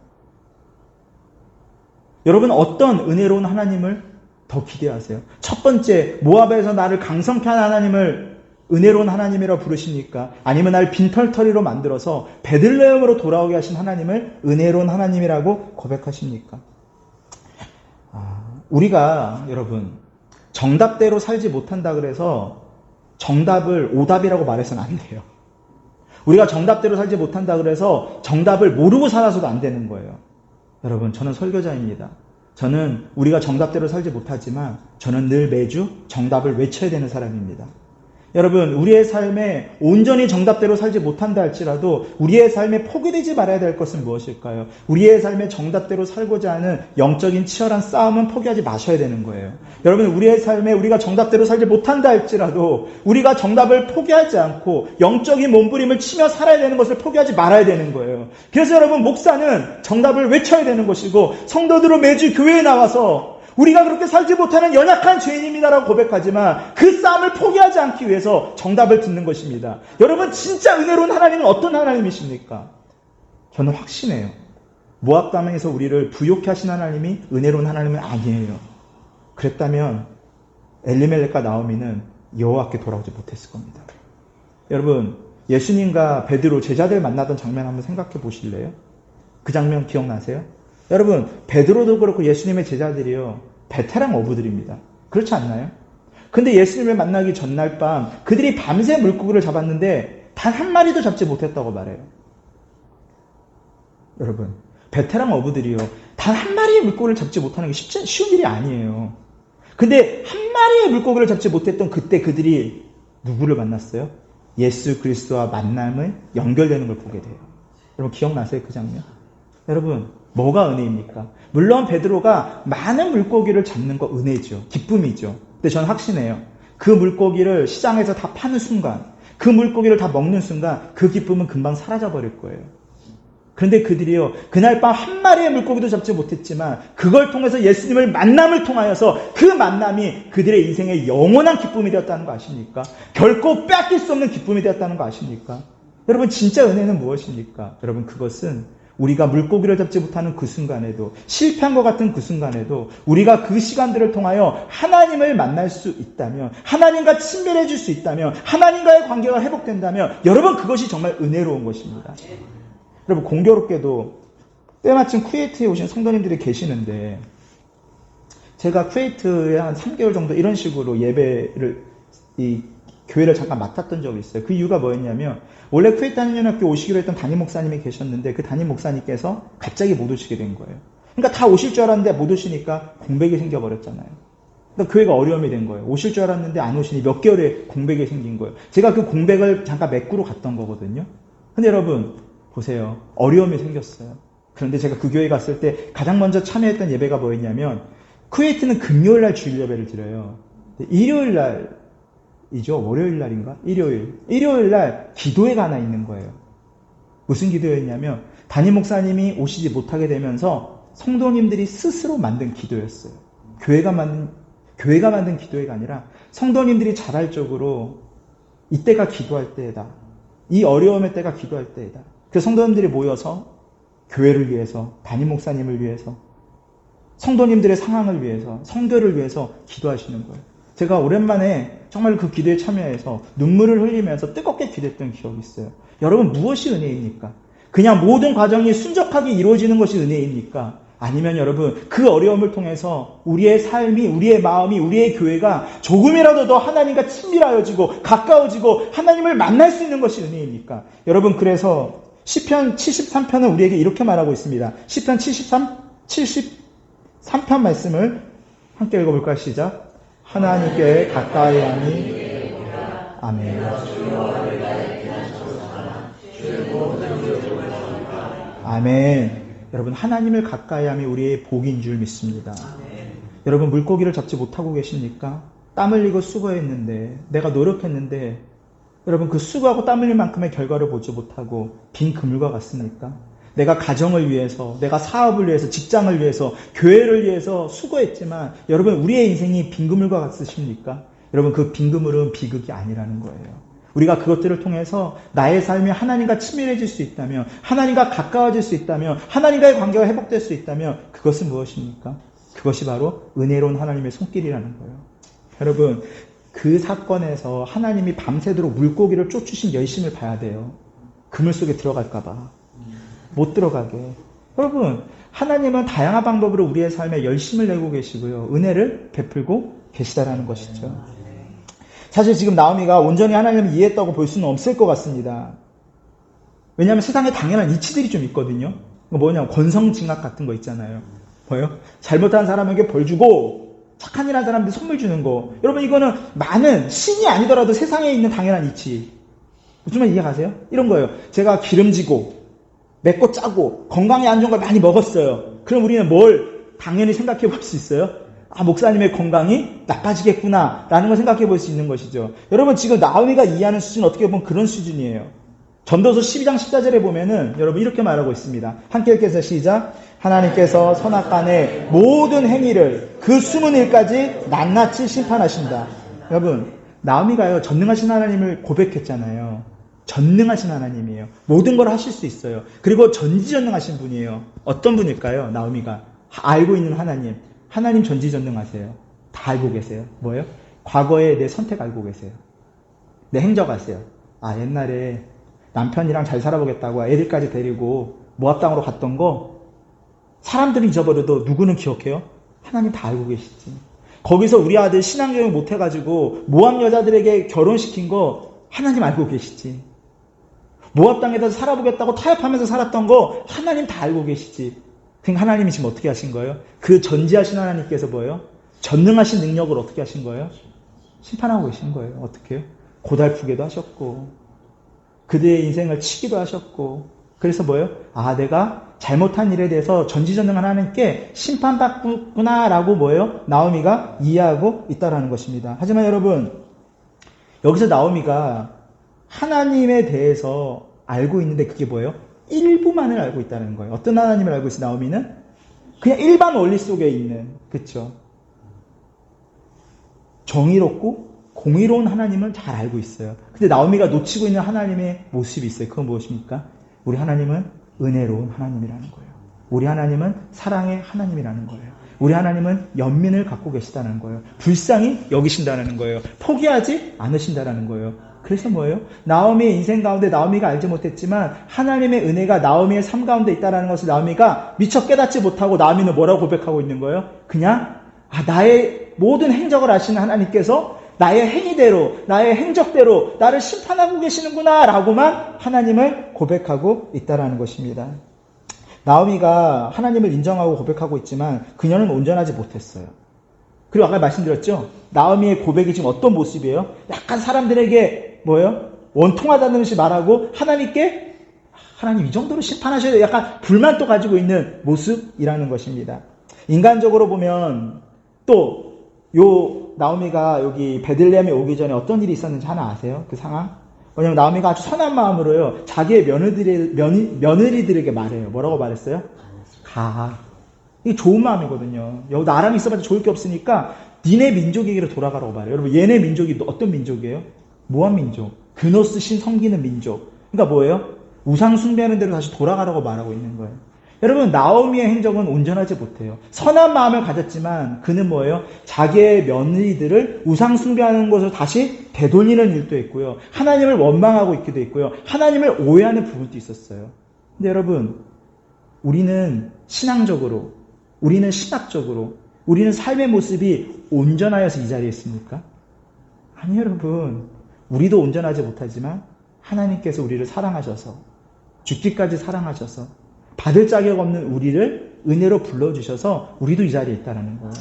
Speaker 1: 여러분 어떤 은혜로운 하나님을 더 기대하세요? 첫 번째, 모압에서 나를 강성케 한 하나님을 은혜로운 하나님이라고 부르십니까? 아니면 나를 빈털터리로 만들어서 베들레헴으로 돌아오게 하신 하나님을 은혜로운 하나님이라고 고백하십니까? 우리가 여러분 정답대로 살지 못한다 그래서 정답을 오답이라고 말해서는 안 돼요. 우리가 정답대로 살지 못한다 그래서 정답을 모르고 살아서도 안 되는 거예요. 여러분 저는 설교자입니다. 저는 우리가 정답대로 살지 못하지만 저는 늘 매주 정답을 외쳐야 되는 사람입니다. 여러분 우리의 삶에 온전히 정답대로 살지 못한다 할지라도 우리의 삶에 포기되지 말아야 될 것은 무엇일까요? 우리의 삶에 정답대로 살고자 하는 영적인 치열한 싸움은 포기하지 마셔야 되는 거예요. 여러분 우리의 삶에 우리가 정답대로 살지 못한다 할지라도 우리가 정답을 포기하지 않고 영적인 몸부림을 치며 살아야 되는 것을 포기하지 말아야 되는 거예요. 그래서 여러분 목사는 정답을 외쳐야 되는 것이고 성도들은 매주 교회에 나와서 우리가 그렇게 살지 못하는 연약한 죄인입니다라고 고백하지만 그 싸움을 포기하지 않기 위해서 정답을 듣는 것입니다. 여러분 진짜 은혜로운 하나님은 어떤 하나님이십니까? 저는 확신해요. 모압 땅에서 우리를 부욕케 하신 하나님이 은혜로운 하나님은 아니에요. 그랬다면 엘리멜렉과 나오미는 여호와께 돌아오지 못했을 겁니다. 여러분 예수님과 베드로 제자들 만나던 장면 한번 생각해 보실래요? 그 장면 기억나세요? 여러분 베드로도 그렇고 예수님의 제자들이요 베테랑 어부들입니다. 그렇지 않나요? 근데 예수님을 만나기 전날 밤 그들이 밤새 물고기를 잡았는데 단 한 마리도 잡지 못했다고 말해요. 여러분 베테랑 어부들이요 단 한 마리의 물고기를 잡지 못하는 게 쉬운 일이 아니에요. 근데 한 마리의 물고기를 잡지 못했던 그때 그들이 누구를 만났어요? 예수 그리스도와 만남을 연결되는 걸 보게 돼요. 여러분 기억나세요 그 장면? 여러분 뭐가 은혜입니까? 물론 베드로가 많은 물고기를 잡는 거 은혜죠. 기쁨이죠. 근데 저는 확신해요. 그 물고기를 시장에서 다 파는 순간, 그 물고기를 다 먹는 순간 그 기쁨은 금방 사라져버릴 거예요. 그런데 그들이요 그날 밤 한 마리의 물고기도 잡지 못했지만 그걸 통해서 예수님을 만남을 통하여서 그 만남이 그들의 인생의 영원한 기쁨이 되었다는 거 아십니까? 결코 뺏길 수 없는 기쁨이 되었다는 거 아십니까? 여러분 진짜 은혜는 무엇입니까? 여러분 그것은 우리가 물고기를 잡지 못하는 그 순간에도 실패한 것 같은 그 순간에도 우리가 그 시간들을 통하여 하나님을 만날 수 있다면 하나님과 친밀해질 수 있다면 하나님과의 관계가 회복된다면 여러분 그것이 정말 은혜로운 것입니다. 여러분 공교롭게도 때마침 쿠웨이트에 오신 성도님들이 계시는데 제가 쿠웨이트에 한 3개월 정도 이런 식으로 예배를 교회를 잠깐 맡았던 적이 있어요. 그 이유가 뭐였냐면 원래 쿠웨이트 한인연합교 오시기로 했던 담임 목사님이 계셨는데 그 담임 목사님께서 갑자기 못 오시게 된 거예요. 그러니까 다 오실 줄 알았는데 못 오시니까 공백이 생겨버렸잖아요. 그러니까 교회가 어려움이 된 거예요. 오실 줄 알았는데 안 오시니 몇 개월에 공백이 생긴 거예요. 제가 그 공백을 잠깐 메꾸러 갔던 거거든요. 근데 여러분 보세요. 어려움이 생겼어요. 그런데 제가 그 교회 갔을 때 가장 먼저 참여했던 예배가 뭐였냐면 쿠웨이트는 금요일날 주일 예배를 드려요. 일요일날 이죠. 월요일 날인가? 일요일 날 기도회가 하나 있는 거예요. 무슨 기도회였냐면 담임 목사님이 오시지 못하게 되면서 성도님들이 스스로 만든 기도였어요. 교회가 만든 기도회가 아니라 성도님들이 자발적으로 이때가 기도할 때다. 이 어려움의 때가 기도할 때이다. 그래서 성도님들이 모여서 교회를 위해서, 담임 목사님을 위해서, 성도님들의 상황을 위해서, 성교를 위해서 기도하시는 거예요. 제가 오랜만에 정말 그 기도에 참여해서 눈물을 흘리면서 뜨겁게 기도했던 기억이 있어요. 여러분 무엇이 은혜입니까? 그냥 모든 과정이 순적하게 이루어지는 것이 은혜입니까? 아니면 여러분 그 어려움을 통해서 우리의 삶이, 우리의 마음이, 우리의 교회가 조금이라도 더 하나님과 친밀하여지고 가까워지고 하나님을 만날 수 있는 것이 은혜입니까? 여러분 그래서 시편 73편은 우리에게 이렇게 말하고 있습니다. 시편 73편 말씀을 함께 읽어볼까요? 시작. 하나님께 가까이 하니 아멘. 아멘. 여러분 하나님을 가까이 함이 우리의 복인 줄 믿습니다. 여러분 물고기를 잡지 못하고 계십니까? 땀 흘리고 수고했는데, 내가 노력했는데, 여러분 그 수고하고 땀 흘린 만큼의 결과를 보지 못하고 빈 그물과 같습니까? 내가 가정을 위해서, 내가 사업을 위해서, 직장을 위해서, 교회를 위해서 수고했지만 여러분 우리의 인생이 빈 그물과 같으십니까? 여러분 그 빈 그물은 비극이 아니라는 거예요. 우리가 그것들을 통해서 나의 삶이 하나님과 친밀해질 수 있다면, 하나님과 가까워질 수 있다면, 하나님과의 관계가 회복될 수 있다면 그것은 무엇입니까? 그것이 바로 은혜로운 하나님의 손길이라는 거예요. 여러분 그 사건에서 하나님이 밤새도록 물고기를 쫓으신 열심을 봐야 돼요. 그물 속에 들어갈까 봐. 못 들어가게. 여러분 하나님은 다양한 방법으로 우리의 삶에 열심을 내고 계시고요. 은혜를 베풀고 계시다라는 것이죠. 사실 지금 나오미가 온전히 하나님을 이해했다고 볼 수는 없을 것 같습니다. 왜냐하면 세상에 당연한 이치들이 좀 있거든요. 뭐냐면 권성징악 같은 거 있잖아요. 뭐예요? 잘못한 사람에게 벌 주고 착한 일 한 사람한테 선물 주는 거. 여러분 이거는 많은 신이 아니더라도 세상에 있는 당연한 이치. 좀 이해 가세요? 이런 거예요. 제가 기름지고 맵고 짜고 건강에 안 좋은 걸 많이 먹었어요. 그럼 우리는 뭘 당연히 생각해 볼 수 있어요? 아, 목사님의 건강이 나빠지겠구나 라는 걸 생각해 볼 수 있는 것이죠. 여러분 지금 나오미가 이해하는 수준은 어떻게 보면 그런 수준이에요. 전도서 12장 14절에 보면은 여러분 이렇게 말하고 있습니다. 함께 읽겠습니다. 시작. 하나님께서 선악간의 모든 행위를 그 숨은 일까지 낱낱이 심판하신다. 여러분 나오미가요 전능하신 하나님을 고백했잖아요. 전능하신 하나님이에요. 모든 걸 하실 수 있어요. 그리고 전지전능하신 분이에요. 어떤 분일까요? 나오미가 알고 있는 하나님. 하나님 전지전능하세요. 다 알고 계세요. 뭐예요? 과거에 내 선택 알고 계세요. 내 행적 아세요. 아 옛날에 남편이랑 잘 살아보겠다고 애들까지 데리고 모압 땅으로 갔던 거 사람들은 잊어버려도 누구는 기억해요? 하나님 다 알고 계시지. 거기서 우리 아들 신앙교육 못해가지고 모압 여자들에게 결혼시킨 거 하나님 알고 계시지. 모압 땅에서 살아보겠다고 타협하면서 살았던 거 하나님 다 알고 계시지. 그러니까 하나님이 지금 어떻게 하신 거예요? 그 전지하신 하나님께서 뭐예요? 전능하신 능력을 어떻게 하신 거예요? 심판하고 계신 거예요. 어떻게 해요? 고달프게도 하셨고 그들의 인생을 치기도 하셨고 그래서 뭐예요? 아 내가 잘못한 일에 대해서 전지전능한 하나님께 심판받구나라고 뭐예요? 나오미가 이해하고 있다라는 것입니다. 하지만 여러분 여기서 나오미가 하나님에 대해서 알고 있는데 그게 뭐예요? 일부만을 알고 있다는 거예요. 어떤 하나님을 알고 있어요? 나오미는? 그냥 일반 원리 속에 있는, 그쵸? 정의롭고 공의로운 하나님을 잘 알고 있어요. 근데 나오미가 놓치고 있는 하나님의 모습이 있어요. 그건 무엇입니까? 우리 하나님은 은혜로운 하나님이라는 거예요. 우리 하나님은 사랑의 하나님이라는 거예요. 우리 하나님은 연민을 갖고 계시다는 거예요. 불쌍히 여기신다는 거예요. 포기하지 않으신다는 거예요. 그래서 뭐예요? 나오미의 인생 가운데 나오미가 알지 못했지만 하나님의 은혜가 나오미의 삶 가운데 있다는 것을 나오미가 미처 깨닫지 못하고 나오미는 뭐라고 고백하고 있는 거예요? 그냥 나의 모든 행적을 아시는 하나님께서 나의 행위대로 나의 행적대로 나를 심판하고 계시는구나 라고만 하나님을 고백하고 있다는 것입니다. 나오미가 하나님을 인정하고 고백하고 있지만 그녀는 온전하지 못했어요. 그리고 아까 말씀드렸죠? 나오미의 고백이 지금 어떤 모습이에요? 약간 사람들에게 뭐예요? 원통하다는 듯이 말하고 하나님께 하나님 이 정도로 심판하셔야 돼요. 약간 불만도 가지고 있는 모습이라는 것입니다. 인간적으로 보면 또 요 나오미가 여기 베들레헴에 오기 전에 어떤 일이 있었는지 하나 아세요? 그 상황? 왜냐면 나오미가 아주 선한 마음으로요. 자기의 며느리들에게 말해요. 뭐라고 말했어요? 가. 이게 좋은 마음이거든요. 여기 나랑 있어봐도 좋을 게 없으니까 니네 민족에게로 돌아가라고 말해요. 여러분 얘네 민족이 어떤 민족이에요? 모압 민족. 그노스 신 섬기는 민족. 그러니까 뭐예요? 우상 숭배하는 대로 다시 돌아가라고 말하고 있는 거예요. 여러분 나오미의 행적은 온전하지 못해요. 선한 마음을 가졌지만 그는 뭐예요? 자기의 며느리들을 우상 숭배하는 것을 다시 되돌리는 일도 있고요. 하나님을 원망하고 있기도 있고요. 하나님을 오해하는 부분도 있었어요. 근데 여러분 우리는 신앙적으로 우리는 신학적으로 우리는 삶의 모습이 온전하여서 이 자리에 있습니까? 아니 여러분 우리도 온전하지 못하지만 하나님께서 우리를 사랑하셔서 죽기까지 사랑하셔서 받을 자격 없는 우리를 은혜로 불러주셔서 우리도 이 자리에 있다는 거예요.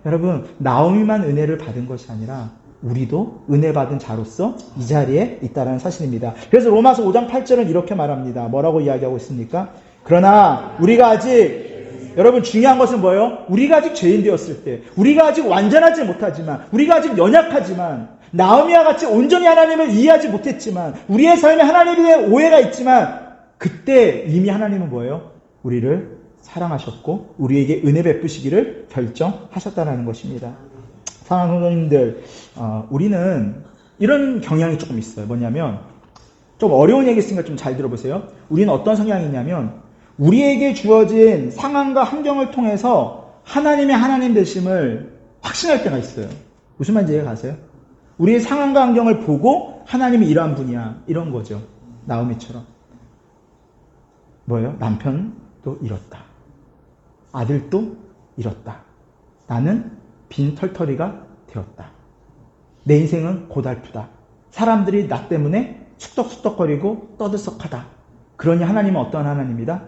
Speaker 1: 여러분 나오미만 은혜를 받은 것이 아니라 우리도 은혜 받은 자로서 이 자리에 있다는 사실입니다. 그래서 로마서 5장 8절은 이렇게 말합니다. 뭐라고 이야기하고 있습니까? 그러나 우리가 아직 여러분 중요한 것은 뭐예요? 우리가 아직 죄인 되었을 때, 우리가 아직 완전하지 못하지만, 우리가 아직 연약하지만, 나오미와 같이 온전히 하나님을 이해하지 못했지만, 우리의 삶에 하나님에 대한 오해가 있지만, 그때 이미 하나님은 뭐예요? 우리를 사랑하셨고 우리에게 은혜 베푸시기를 결정하셨다는 것입니다. 사랑하는 성도님들, 우리는 이런 경향이 조금 있어요. 뭐냐면 좀 어려운 얘기 있으니까 좀 잘 들어보세요. 우리는 어떤 성향이 있냐면 우리에게 주어진 상황과 환경을 통해서 하나님의 하나님 되심을 확신할 때가 있어요. 무슨 말인지 이해가 가세요? 우리의 상황과 환경을 보고 하나님이 이러한 분이야, 이런 거죠. 나오미처럼. 뭐예요? 남편도 잃었다. 아들도 잃었다. 나는 빈 털터리가 되었다. 내 인생은 고달프다. 사람들이 나 때문에 축덕축덕거리고 떠들썩하다. 그러니 하나님은 어떠한 하나님이다?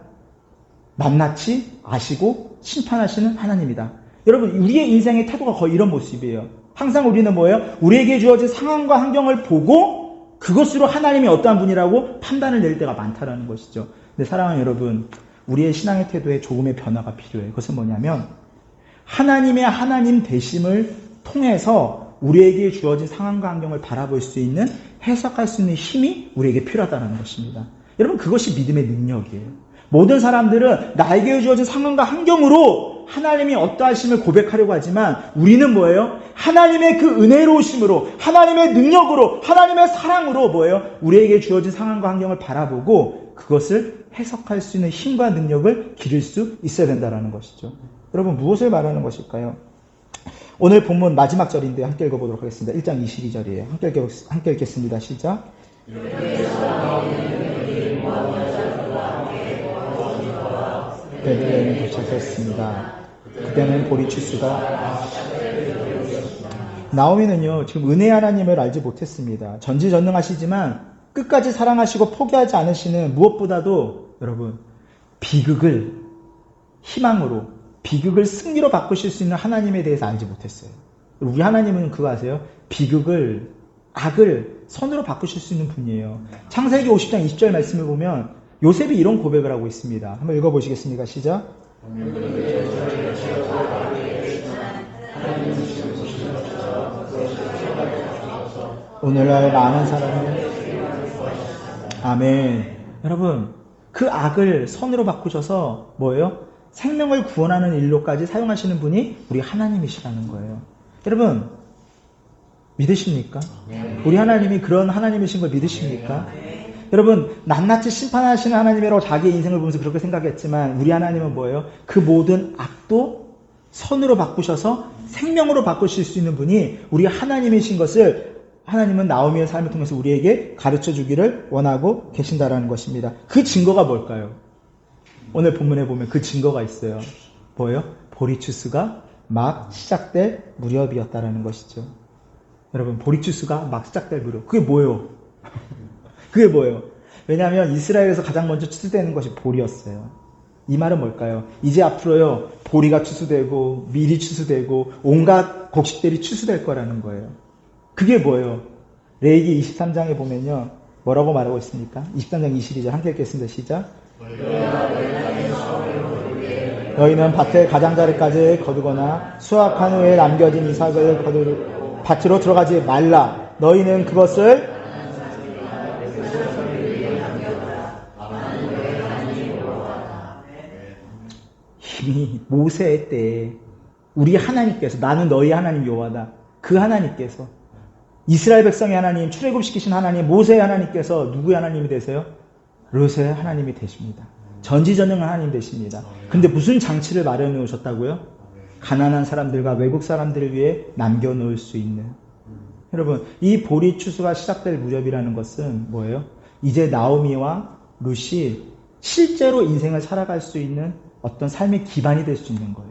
Speaker 1: 낱낱이 아시고 심판하시는 하나님이다. 여러분, 우리의 인생의 태도가 거의 이런 모습이에요. 항상 우리는 뭐예요? 우리에게 주어진 상황과 환경을 보고 그것으로 하나님이 어떠한 분이라고 판단을 내릴 때가 많다라는 것이죠. 근데 사랑하는 여러분, 우리의 신앙의 태도에 조금의 변화가 필요해요. 그것은 뭐냐면 하나님의 하나님 되심을 통해서 우리에게 주어진 상황과 환경을 바라볼 수 있는, 해석할 수 있는 힘이 우리에게 필요하다는 것입니다. 여러분, 그것이 믿음의 능력이에요. 모든 사람들은 나에게 주어진 상황과 환경으로 하나님이 어떠하심을 고백하려고 하지만 우리는 뭐예요? 하나님의 그 은혜로우심으로, 하나님의 능력으로, 하나님의 사랑으로 뭐예요? 우리에게 주어진 상황과 환경을 바라보고 그것을 해석할 수 있는 힘과 능력을 기를 수 있어야 된다는 것이죠. 여러분, 무엇을 말하는 것일까요? 오늘 본문 마지막 절인데 함께 읽어보도록 하겠습니다. 1장 22절이에요. 함께 읽겠습니다. 시작. 베들레헴에 도착했습니다. 그때는 보리추수가, 나오미는요 지금 은혜 하나님을 알지 못했습니다. 전지전능하시지만 끝까지 사랑하시고 포기하지 않으시는, 무엇보다도 여러분 비극을 희망으로, 비극을 승리로 바꾸실 수 있는 하나님에 대해서 알지 못했어요. 우리 하나님은 그거 아세요? 비극을, 악을 선으로 바꾸실 수 있는 분이에요. 창세기 50장 20절 말씀을 보면 요셉이 이런 고백을 하고 있습니다. 한번 읽어보시겠습니까? 시작. 오늘날 많은 사람이, 아멘. 여러분, 그 악을 선으로 바꾸셔서 뭐예요? 생명을 구원하는 일로까지 사용하시는 분이 우리 하나님이시라는 거예요. 여러분, 믿으십니까? 우리 하나님이 그런 하나님이신 걸 믿으십니까? 여러분, 낱낱이 심판하시는 하나님이라고 자기의 인생을 보면서 그렇게 생각했지만 우리 하나님은 뭐예요? 그 모든 악도 선으로 바꾸셔서 생명으로 바꾸실 수 있는 분이 우리 하나님이신 것을 하나님은 나오미의 삶을 통해서 우리에게 가르쳐 주기를 원하고 계신다라는 것입니다. 그 증거가 뭘까요? 오늘 본문에 보면 그 증거가 있어요. 뭐예요? 보리추수가 막 시작될 무렵이었다라는 것이죠. 여러분, 보리추수가 막 시작될 무렵. 그게 뭐예요? 그게 뭐예요? 왜냐하면 이스라엘에서 가장 먼저 추수되는 것이 보리였어요. 이 말은 뭘까요? 이제 앞으로요, 보리가 추수되고 밀이 추수되고 온갖 곡식들이 추수될 거라는 거예요. 그게 뭐예요? 레위기 23장에 보면요, 뭐라고 말하고 있습니까? 23장 22절 함께 읽겠습니다. 시작. 너희는 밭의 가장자리까지 거두거나 수확한 후에 남겨진 이삭을 거둘 밭으로 들어가지 말라. 너희는 그것을 이미 모세의 때에 우리 하나님께서, 나는 너희 하나님 여호와다, 그 하나님께서, 이스라엘 백성의 하나님, 출애굽시키신 하나님, 모세의 하나님께서 누구의 하나님이 되세요? 롯의 하나님이 되십니다. 전지전능한 하나님 되십니다. 근데 무슨 장치를 마련해 오셨다고요? 가난한 사람들과 외국 사람들을 위해 남겨놓을 수 있는. 여러분, 이 보리 추수가 시작될 무렵이라는 것은 뭐예요? 이제 나오미와 룻이 실제로 인생을 살아갈 수 있는 어떤 삶의 기반이 될 수 있는 거예요.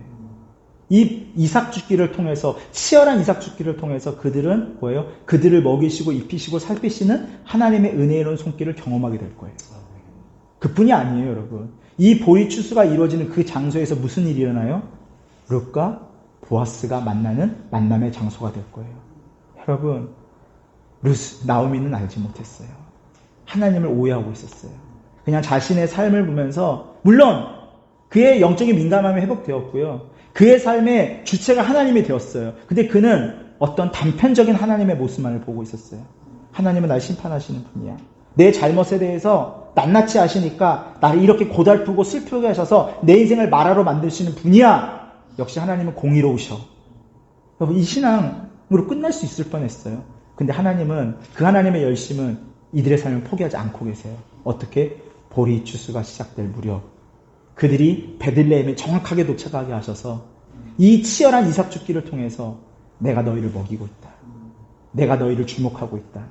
Speaker 1: 이 이삭 죽기를 통해서, 치열한 이삭 죽기를 통해서 그들은 뭐예요? 그들을 먹이시고 입히시고 살피시는 하나님의 은혜로운 손길을 경험하게 될 거예요. 그뿐이 아니에요, 여러분. 이 보리 추수가 이루어지는 그 장소에서 무슨 일이 일어나요? 룻과 보아스가 만나는 만남의 장소가 될 거예요. 여러분, 나오미는 알지 못했어요. 하나님을 오해하고 있었어요. 그냥 자신의 삶을 보면서, 물론 그의 영적인 민감함이 회복되었고요. 그의 삶의 주체가 하나님이 되었어요. 근데 그는 어떤 단편적인 하나님의 모습만을 보고 있었어요. 하나님은 날 심판하시는 분이야. 내 잘못에 대해서 낱낱이 아시니까 나를 이렇게 고달프고 슬프게 하셔서 내 인생을 말하러 만드시는 분이야. 역시 하나님은 공의로우셔. 여러분, 이 신앙으로 끝날 수 있을 뻔했어요. 근데 하나님은, 그 하나님의 열심은 이들의 삶을 포기하지 않고 계세요. 어떻게? 보리 추수가 시작될 무렵 그들이 베들레헴에 정확하게 도착하게 하셔서 이 치열한 이삭 죽기를 통해서 내가 너희를 먹이고 있다. 내가 너희를 주목하고 있다.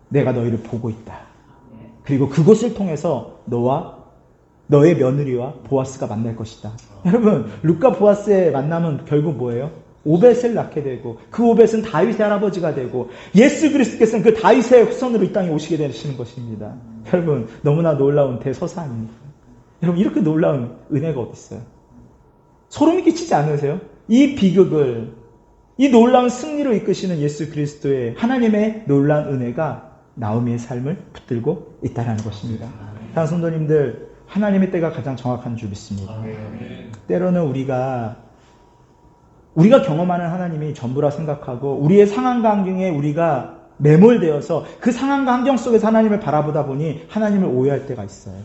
Speaker 1: 내가 너희를 보고 있다. 그리고 그곳을 통해서 너와 너의 며느리와 보아스가 만날 것이다. 여러분, 룻과 보아스의 만남은 결국 뭐예요? 오벳을 낳게 되고, 그 오벳은 다윗의 할아버지가 되고, 예수 그리스도께서는 그 다윗의 후손으로 이 땅에 오시게 되시는 것입니다. 여러분, 너무나 놀라운 대서사 아닙니까? 여러분, 이렇게 놀라운 은혜가 어디 있어요? 소름이 끼치지 않으세요? 이 비극을, 이 놀라운 승리로 이끄시는 예수 그리스도의 하나님의 놀라운 은혜가 나오미의 삶을 붙들고 있다는 것입니다. 사랑하는 성도님들, 하나님의 때가 가장 정확한 줄 믿습니다. 때로는 우리가 경험하는 하나님이 전부라 생각하고 우리의 상황과 환경에 우리가 매몰되어서 그 상황과 환경 속에서 하나님을 바라보다 보니 하나님을 오해할 때가 있어요.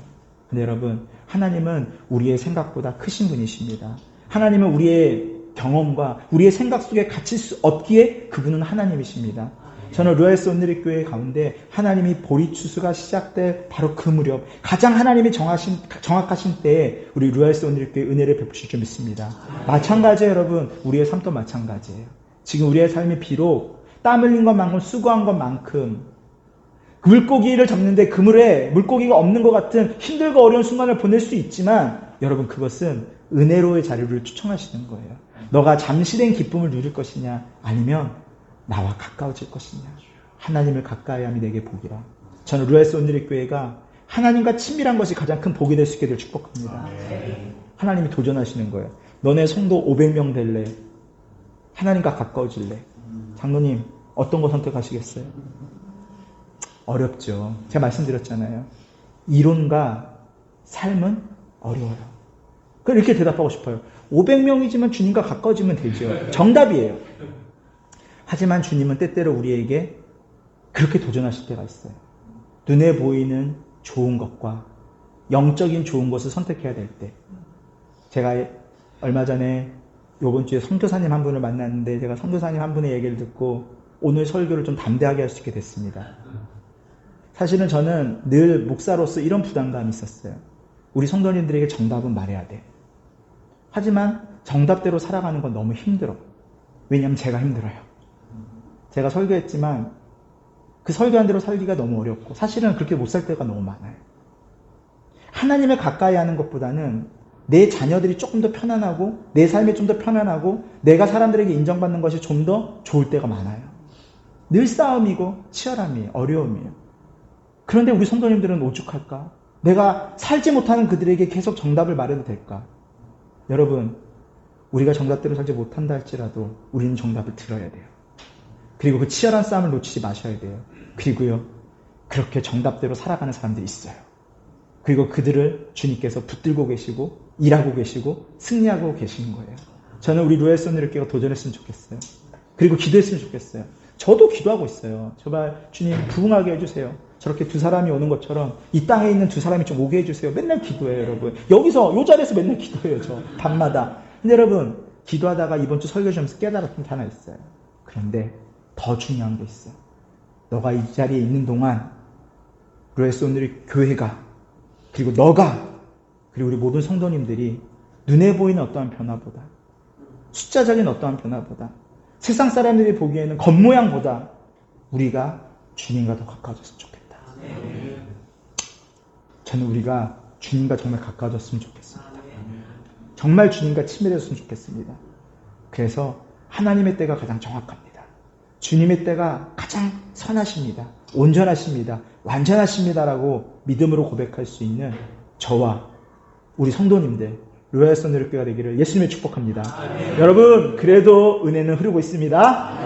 Speaker 1: 근데 여러분, 하나님은 우리의 생각보다 크신 분이십니다. 하나님은 우리의 경험과 우리의 생각 속에 같이 얻기에 그분은 하나님이십니다. 저는 루아에스 온누리교회 가운데 하나님이 보리 추수가 시작될 바로 그 무렵, 가장 하나님이 정확하신 때에 우리 루아에스 온누리교회 은혜를 베푸실 줄 믿습니다. 마찬가지예요, 여러분. 우리의 삶도 마찬가지예요. 지금 우리의 삶이 비록 땀 흘린 것만큼 수고한 것만큼 물고기를 잡는데 그물에 물고기가 없는 것 같은 힘들고 어려운 순간을 보낼 수 있지만, 여러분, 그것은 은혜로의 자리를 초청하시는 거예요. 너가 잠시된 기쁨을 누릴 것이냐, 아니면 나와 가까워질 것이냐. 하나님을 가까이 함이 내게 복이라. 저는 루아에스 온누리교회가 하나님과 친밀한 것이 가장 큰 복이 될 수 있게 될 축복합니다. 하나님이 도전하시는 거예요. 너네 성도 500명 될래? 하나님과 가까워질래? 장로님, 어떤 거 선택하시겠어요? 어렵죠. 제가 말씀드렸잖아요. 이론과 삶은 어려워요. 그럼 이렇게 대답하고 싶어요. 500명이지만 주님과 가까워지면 되죠. 정답이에요. 하지만 주님은 때때로 우리에게 그렇게 도전하실 때가 있어요. 눈에 보이는 좋은 것과 영적인 좋은 것을 선택해야 될 때. 제가 얼마 전에 이번 주에 선교사님 한 분을 만났는데, 제가 선교사님 한 분의 얘기를 듣고 오늘 설교를 좀 담대하게 할 수 있게 됐습니다. 사실은 저는 늘 목사로서 이런 부담감이 있었어요. 우리 성도님들에게 정답은 말해야 돼. 하지만 정답대로 살아가는 건 너무 힘들어. 왜냐하면 제가 힘들어요. 제가 설교했지만 그 설교한 대로 살기가 너무 어렵고, 사실은 그렇게 못 살 때가 너무 많아요. 하나님을 가까이 하는 것보다는 내 자녀들이 조금 더 편안하고 내 삶이 좀 더 편안하고 내가 사람들에게 인정받는 것이 좀 더 좋을 때가 많아요. 늘 싸움이고 치열함이에요. 어려움이에요. 그런데 우리 성도님들은 오죽할까? 내가 살지 못하는 그들에게 계속 정답을 말해도 될까? 여러분, 우리가 정답대로 살지 못한다 할지라도 우리는 정답을 들어야 돼요. 그리고 그 치열한 싸움을 놓치지 마셔야 돼요. 그리고요, 그렇게 정답대로 살아가는 사람들이 있어요. 그리고 그들을 주님께서 붙들고 계시고 일하고 계시고 승리하고 계시는 거예요. 저는 우리 루아에스 온누리교회가 도전했으면 좋겠어요. 그리고 기도했으면 좋겠어요. 저도 기도하고 있어요. 제발 주님 부흥하게 해주세요. 저렇게 두 사람이 오는 것처럼 이 땅에 있는 두 사람이 좀 오게 해주세요. 맨날 기도해요, 여러분. 여기서 이 자리에서 맨날 기도해요, 저 밤마다. 근데 여러분, 기도하다가 이번 주 설교 좀 깨달았던 게 하나 있어요. 그런데 더 중요한 게 있어요. 너가 이 자리에 있는 동안 루아에스 온누리교회가, 그리고 너가, 그리고 우리 모든 성도님들이 눈에 보이는 어떠한 변화보다, 숫자적인 어떠한 변화보다, 세상 사람들이 보기에는 겉모양보다 우리가 주님과 더 가까워졌으면 좋겠다. 저는 우리가 주님과 정말 가까워졌으면 좋겠습니다. 정말 주님과 친밀해졌으면 좋겠습니다. 그래서 하나님의 때가 가장 정확합니다. 주님의 때가 가장 선하십니다. 온전하십니다. 완전하십니다라고 믿음으로 고백할 수 있는 저와 우리 성도님들, 루아에스 온누리교회가 되기를 예수님의 축복합니다. 여러분, 그래도 은혜는 흐르고 있습니다.